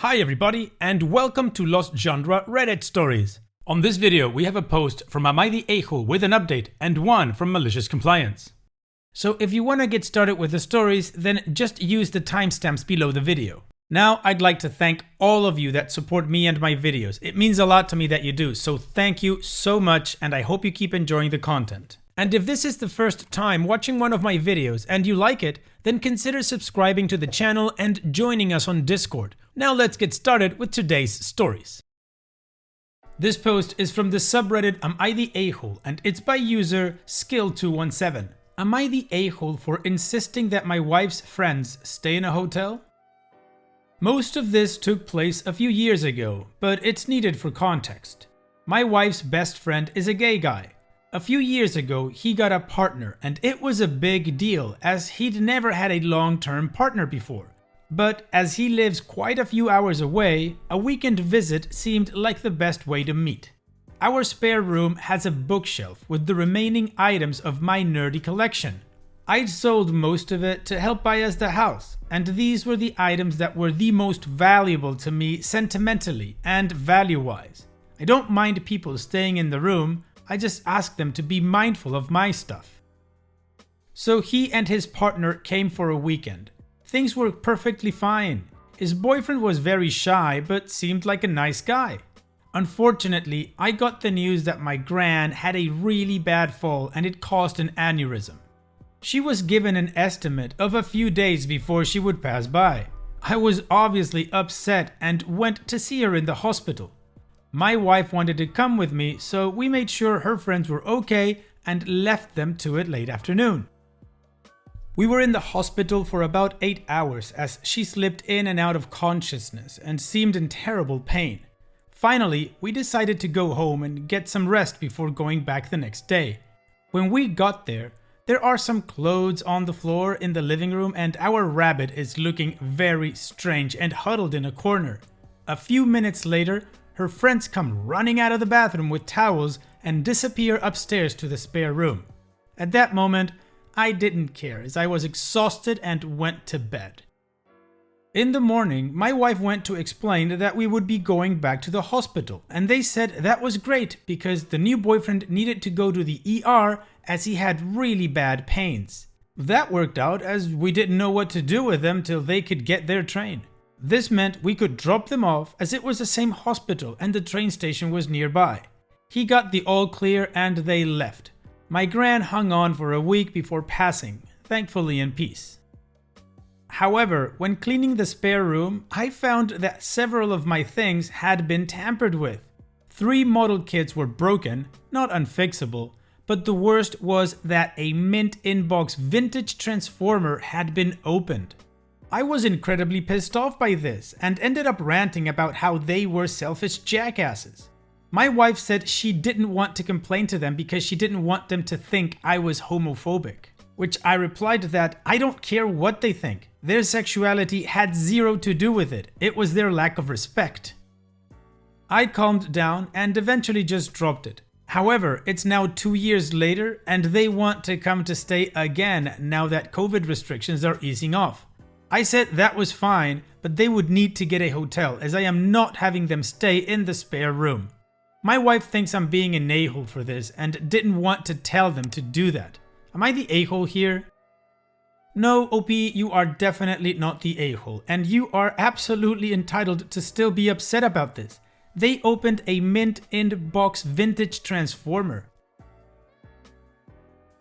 Hi everybody, and welcome to Lost Genre Reddit Stories. On this video, we have a post from Am I the A-hole with an update and one from Malicious Compliance. So if you want to get started with the stories, then just use the timestamps below the video. Now, I'd like to thank all of you that support me and my videos. It means a lot to me that you do, so thank you so much, and I hope you keep enjoying the content. And if this is the first time watching one of my videos and you like it, then consider subscribing to the channel and joining us on Discord. Now let's get started with today's stories. This post is from the subreddit Am I the A-hole, and it's by user Skill217. Am I the a-hole for insisting that my wife's friends stay in a hotel? Most of this took place a few years ago, but it's needed for context. My wife's best friend is a gay guy. A few years ago, he got a partner, and it was a big deal as he'd never had a long-term partner before. But as he lives quite a few hours away, a weekend visit seemed like the best way to meet. Our spare room has a bookshelf with the remaining items of my nerdy collection. I'd sold most of it to help buy us the house, and these were the items that were the most valuable to me sentimentally and value-wise. I don't mind people staying in the room, I just ask them to be mindful of my stuff. So he and his partner came for a weekend. Things were perfectly fine. His boyfriend was very shy but seemed like a nice guy. Unfortunately, I got the news that my gran had a really bad fall and it caused an aneurysm. She was given an estimate of a few days before she would pass by. I was obviously upset and went to see her in the hospital. My wife wanted to come with me, so we made sure her friends were okay and left them to it late afternoon. We were in the hospital for about 8 hours as she slipped in and out of consciousness and seemed in terrible pain. Finally, we decided to go home and get some rest before going back the next day. When we got there are some clothes on the floor in the living room and our rabbit is looking very strange and huddled in a corner. A few minutes later, her friends come running out of the bathroom with towels and disappear upstairs to the spare room. At that moment, I didn't care as I was exhausted and went to bed. In the morning, my wife went to explain that we would be going back to the hospital, and they said that was great because the new boyfriend needed to go to the ER as he had really bad pains. That worked out as we didn't know what to do with them till they could get their train. This meant we could drop them off as it was the same hospital and the train station was nearby. He got the all clear and they left. My gran hung on for a week before passing, thankfully in peace. However, when cleaning the spare room, I found that several of my things had been tampered with. 3 model kits were broken, not unfixable, but the worst was that a mint inbox vintage transformer had been opened. I was incredibly pissed off by this and ended up ranting about how they were selfish jackasses. My wife said she didn't want to complain to them because she didn't want them to think I was homophobic. Which I replied that I don't care what they think. Their sexuality had zero to do with it. It was their lack of respect. I calmed down and eventually just dropped it. However, it's now 2 years later and they want to come to stay again now that COVID restrictions are easing off. I said that was fine, but they would need to get a hotel as I am not having them stay in the spare room. My wife thinks I'm being an a-hole for this and didn't want to tell them to do that. Am I the a-hole here? No, OP, you are definitely not the a-hole, and you are absolutely entitled to still be upset about this. They opened a mint inbox vintage transformer.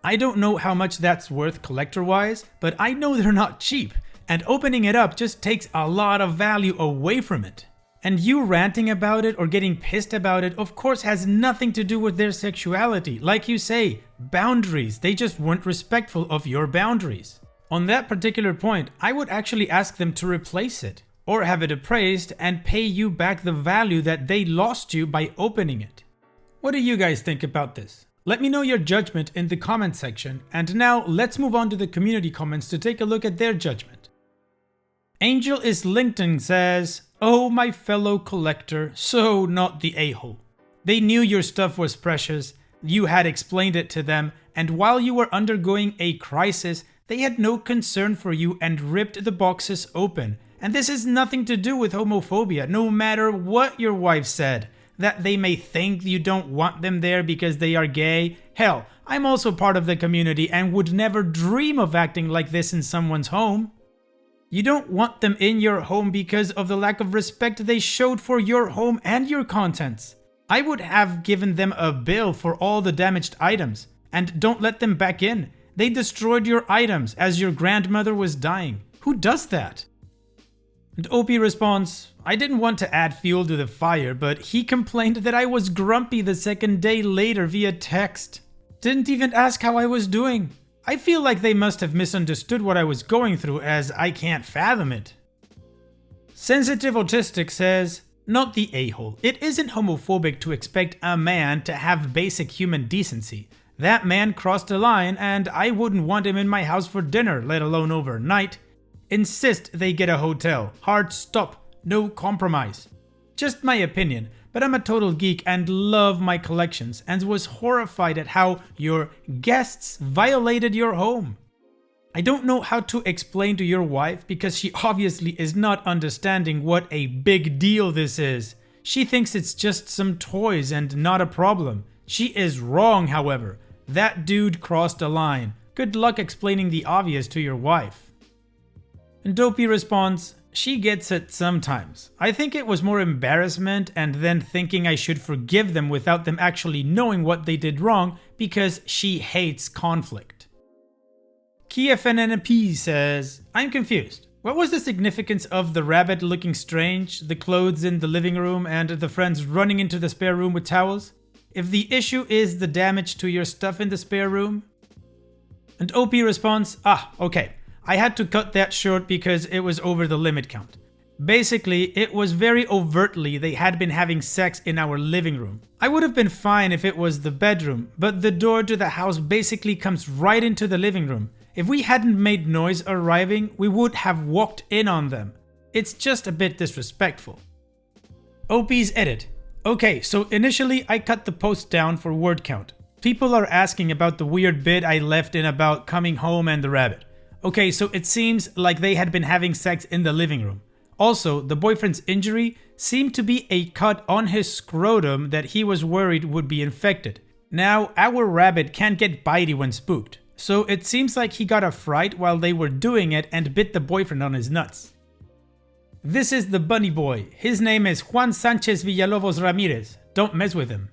I don't know how much that's worth collector-wise, but I know they're not cheap, and opening it up just takes a lot of value away from it. And you ranting about it or getting pissed about it of course has nothing to do with their sexuality. Like you say, boundaries, they just weren't respectful of your boundaries. On that particular point, I would actually ask them to replace it or have it appraised and pay you back the value that they lost you by opening it. What do you guys think about this? Let me know your judgment in the comment section, and now let's move on to the community comments to take a look at their judgment. Angel is LinkedIn says, "Oh, my fellow collector, so not the a-hole. They knew your stuff was precious, you had explained it to them, and while you were undergoing a crisis, they had no concern for you and ripped the boxes open And this has nothing to do with homophobia, no matter what your wife said. That they may think you don't want them there because they are gay. Hell, I'm also part of the community and would never dream of acting like this in someone's home. You don't want them in your home because of the lack of respect they showed for your home and your contents. I would have given them a bill for all the damaged items. And don't let them back in. They destroyed your items as your grandmother was dying. Who does that? And OP responds, I didn't want to add fuel to the fire, but he complained that I was grumpy the second day later via text. Didn't even ask how I was doing. I feel like they must have misunderstood what I was going through, as I can't fathom it. Sensitive Autistic says, not the a-hole. It isn't homophobic to expect a man to have basic human decency. That man crossed a line and I wouldn't want him in my house for dinner, let alone overnight. Insist they get a hotel. Hard stop. No compromise. Just my opinion, but I'm a total geek and love my collections and was horrified at how your guests violated your home. I don't know how to explain to your wife because she obviously is not understanding what a big deal this is. She thinks it's just some toys and not a problem. She is wrong, however. That dude crossed a line. Good luck explaining the obvious to your wife. And Dopey responds, she gets it sometimes. I think it was more embarrassment and then thinking I should forgive them without them actually knowing what they did wrong because she hates conflict. KFNNP says, I'm confused. What was the significance of the rabbit looking strange, the clothes in the living room, and the friends running into the spare room with towels? If the issue is the damage to your stuff in the spare room? And OP responds, okay. I had to cut that short because it was over the limit count. Basically, it was very overtly they had been having sex in our living room. I would have been fine if it was the bedroom, but the door to the house basically comes right into the living room. If we hadn't made noise arriving, we would have walked in on them. It's just a bit disrespectful. OP's edit. Okay, so initially I cut the post down for word count. People are asking about the weird bit I left in about coming home and the rabbit. Okay, so it seems like they had been having sex in the living room. Also, the boyfriend's injury seemed to be a cut on his scrotum that he was worried would be infected. Now, our rabbit can't get bitey when spooked, so it seems like he got a fright while they were doing it and bit the boyfriend on his nuts. This is the bunny boy. His name is Juan Sanchez Villalobos Ramirez. Don't mess with him.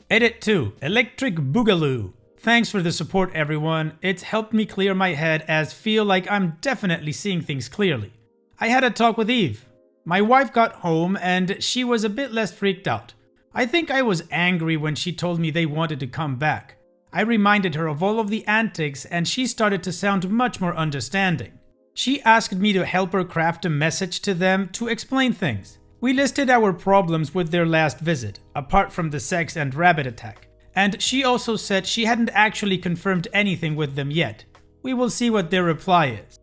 Edit 2. Electric Boogaloo. Thanks for the support, everyone. It's helped me clear my head as feel like I'm definitely seeing things clearly. I had a talk with Eve. My wife got home and she was a bit less freaked out. I think I was angry when she told me they wanted to come back. I reminded her of all of the antics and she started to sound much more understanding. She asked me to help her craft a message to them to explain things. We listed our problems with their last visit, apart from the sex and rabbit attack. And she also said she hadn't actually confirmed anything with them yet. We will see what their reply is.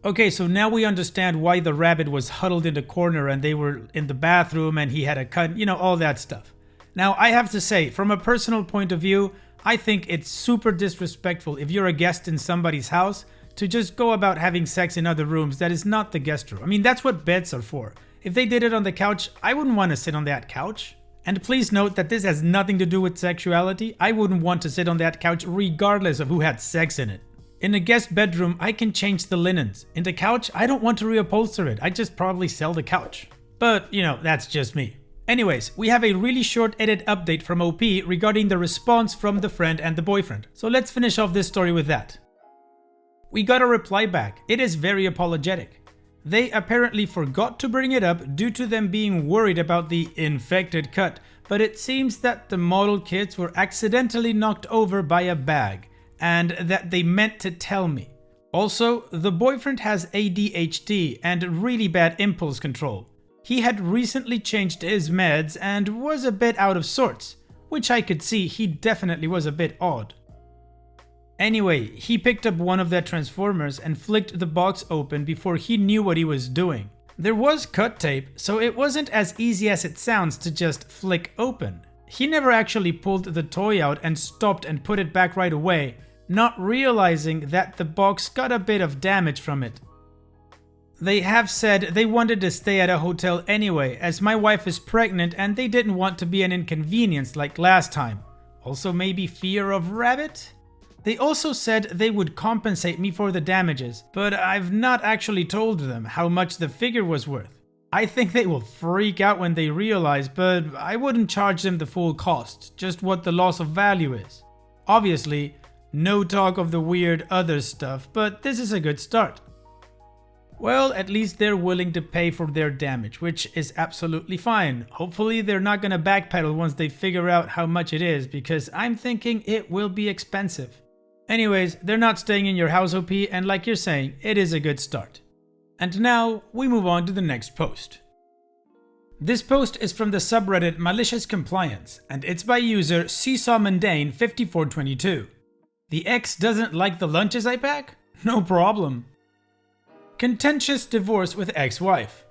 Okay, so now we understand why the rabbit was huddled in the corner and they were in the bathroom and he had a cut, all that stuff. Now, I have to say, from a personal point of view, I think it's super disrespectful if you're a guest in somebody's house to just go about having sex in other rooms that is not the guest room. I mean, that's what beds are for. If they did it on the couch, I wouldn't want to sit on that couch. And please note that this has nothing to do with sexuality. I wouldn't want to sit on that couch regardless of who had sex in it. In a guest bedroom, I can change the linens. In the couch, I don't want to reupholster it. I'd just probably sell the couch. But, that's just me. Anyways, we have a really short edit update from OP regarding the response from the friend and the boyfriend. So let's finish off this story with that. We got a reply back. It is very apologetic. They apparently forgot to bring it up due to them being worried about the infected cut, but it seems that the model kits were accidentally knocked over by a bag, and that they meant to tell me. Also, the boyfriend has ADHD and really bad impulse control. He had recently changed his meds and was a bit out of sorts, which I could see he definitely was a bit odd. Anyway, he picked up one of their transformers and flicked the box open before he knew what he was doing. There was cut tape, so it wasn't as easy as it sounds to just flick open. He never actually pulled the toy out and stopped and put it back right away. not realizing that the box got a bit of damage from it. They have said they wanted to stay at a hotel anyway, as my wife is pregnant and they didn't want to be an inconvenience like last time. Also maybe fear of rabbit? They also said they would compensate me for the damages, but I've not actually told them how much the figure was worth. I think they will freak out when they realize, but I wouldn't charge them the full cost, just what the loss of value is. Obviously, no talk of the weird other stuff, but this is a good start. Well, at least they're willing to pay for their damage, which is absolutely fine. Hopefully they're not gonna backpedal once they figure out how much it is, because I'm thinking it will be expensive. Anyways, they're not staying in your house, OP, and like you're saying, it is a good start. And now, we move on to the next post. This post is from the subreddit Malicious Compliance, and it's by user SeesawMundane5422. The ex doesn't like the lunches I pack? No problem. Contentious divorce with ex-wife.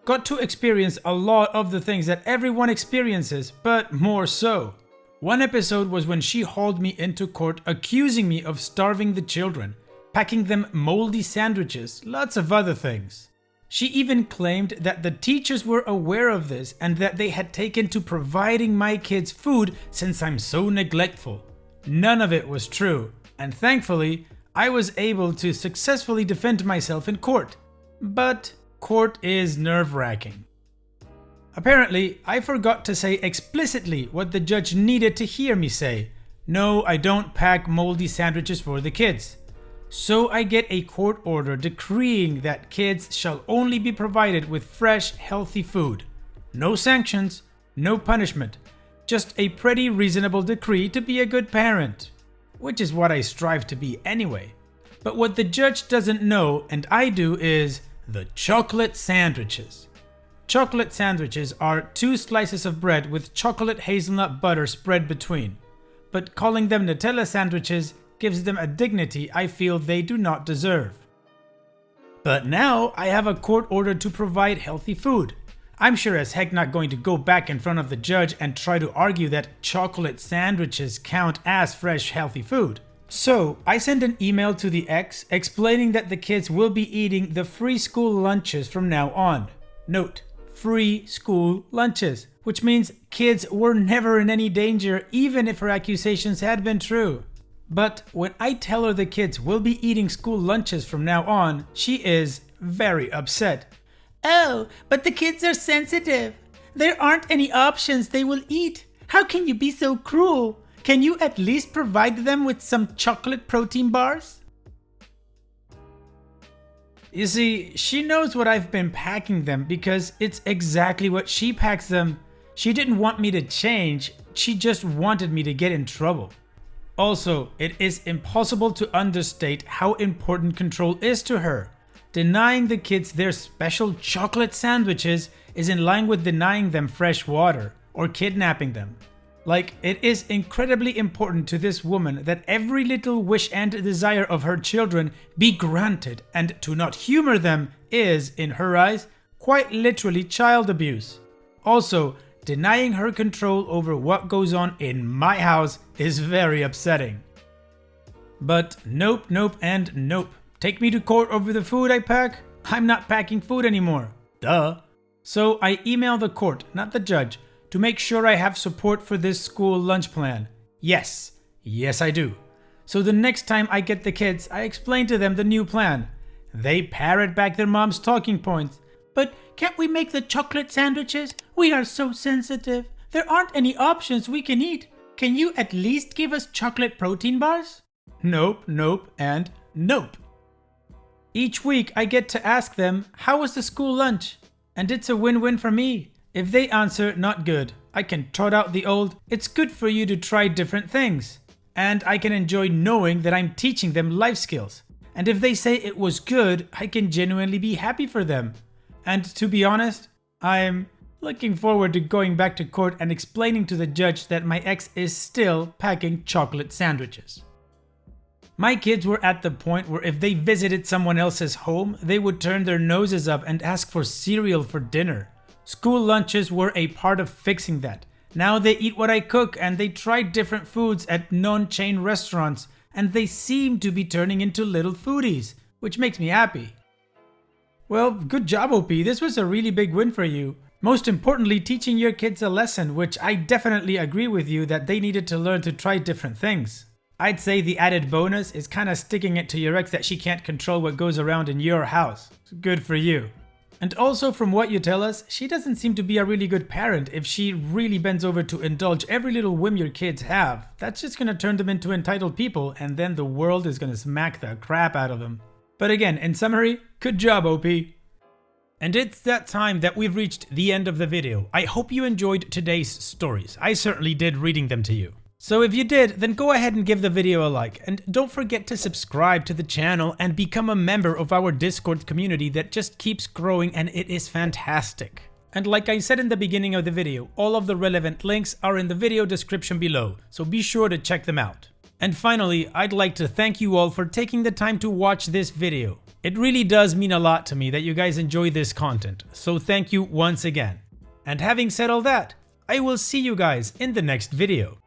Got to experience a lot of the things that everyone experiences, but more so. One episode was when she hauled me into court accusing me of starving the children, packing them moldy sandwiches, lots of other things. She even claimed that the teachers were aware of this and that they had taken to providing my kids food since I'm so neglectful. None of it was true, and thankfully, I was able to successfully defend myself in court. But court is nerve-wracking. Apparently, I forgot to say explicitly what the judge needed to hear me say. No, I don't pack moldy sandwiches for the kids. So I get a court order decreeing that kids shall only be provided with fresh, healthy food. No sanctions, no punishment. Just a pretty reasonable decree to be a good parent. Which is what I strive to be anyway. But what the judge doesn't know, and I do, is the chocolate sandwiches. Chocolate sandwiches are 2 slices of bread with chocolate hazelnut butter spread between. But calling them Nutella sandwiches gives them a dignity I feel they do not deserve. But now I have a court order to provide healthy food. I'm sure as heck not going to go back in front of the judge and try to argue that chocolate sandwiches count as fresh, healthy food. So I sent an email to the ex explaining that the kids will be eating the free school lunches from now on. Note, free school lunches, which means kids were never in any danger even if her accusations had been true. But when I tell her the kids will be eating school lunches from now on, she is very upset. Oh, but the kids are sensitive. There aren't any options they will eat. How can you be so cruel? Can you at least provide them with some chocolate protein bars? You see, she knows what I've been packing them because it's exactly what she packs them. She didn't want me to change, she just wanted me to get in trouble. Also, it is impossible to understate how important control is to her. Denying the kids their special chocolate sandwiches is in line with denying them fresh water or kidnapping them. Like, it is incredibly important to this woman that every little wish and desire of her children be granted, and to not humor them is, in her eyes, quite literally child abuse. Also, denying her control over what goes on in my house is very upsetting. But nope, nope, and nope. Take me to court over the food I pack? I'm not packing food anymore. Duh. So I email the court, not the judge, to make sure I have support for this school lunch plan. Yes I do. So the next time I get the kids, I explain to them the new plan. They parrot back their mom's talking points. But can't we make the chocolate sandwiches? We are so sensitive. There aren't any options we can eat. Can you at least give us chocolate protein bars? Nope, nope, and nope. Each week I get to ask them, how was the school lunch? And it's a win-win for me. If they answer not good, I can trot out the old, it's good for you to try different things. And I can enjoy knowing that I'm teaching them life skills. And if they say it was good, I can genuinely be happy for them. And to be honest, I'm looking forward to going back to court and explaining to the judge that my ex is still packing chocolate sandwiches. My kids were at the point where if they visited someone else's home, they would turn their noses up and ask for cereal for dinner. School lunches were a part of fixing that. Now they eat what I cook and they try different foods at non-chain restaurants and they seem to be turning into little foodies, which makes me happy. Well, good job, OP. This was a really big win for you. Most importantly, teaching your kids a lesson, which I definitely agree with you that they needed to learn to try different things. I'd say the added bonus is kind of sticking it to your ex that she can't control what goes around in your house. Good for you. And also from what you tell us, she doesn't seem to be a really good parent if she really bends over to indulge every little whim your kids have. That's just gonna turn them into entitled people, and then the world is gonna smack the crap out of them. But again, in summary, good job, OP. And it's that time that we've reached the end of the video. I hope you enjoyed today's stories. I certainly did reading them to you. So if you did, then go ahead and give the video a like, and don't forget to subscribe to the channel and become a member of our Discord community that just keeps growing, and it is fantastic. And like I said in the beginning of the video, all of the relevant links are in the video description below, so be sure to check them out. And finally, I'd like to thank you all for taking the time to watch this video. It really does mean a lot to me that you guys enjoy this content, so thank you once again. And having said all that, I will see you guys in the next video.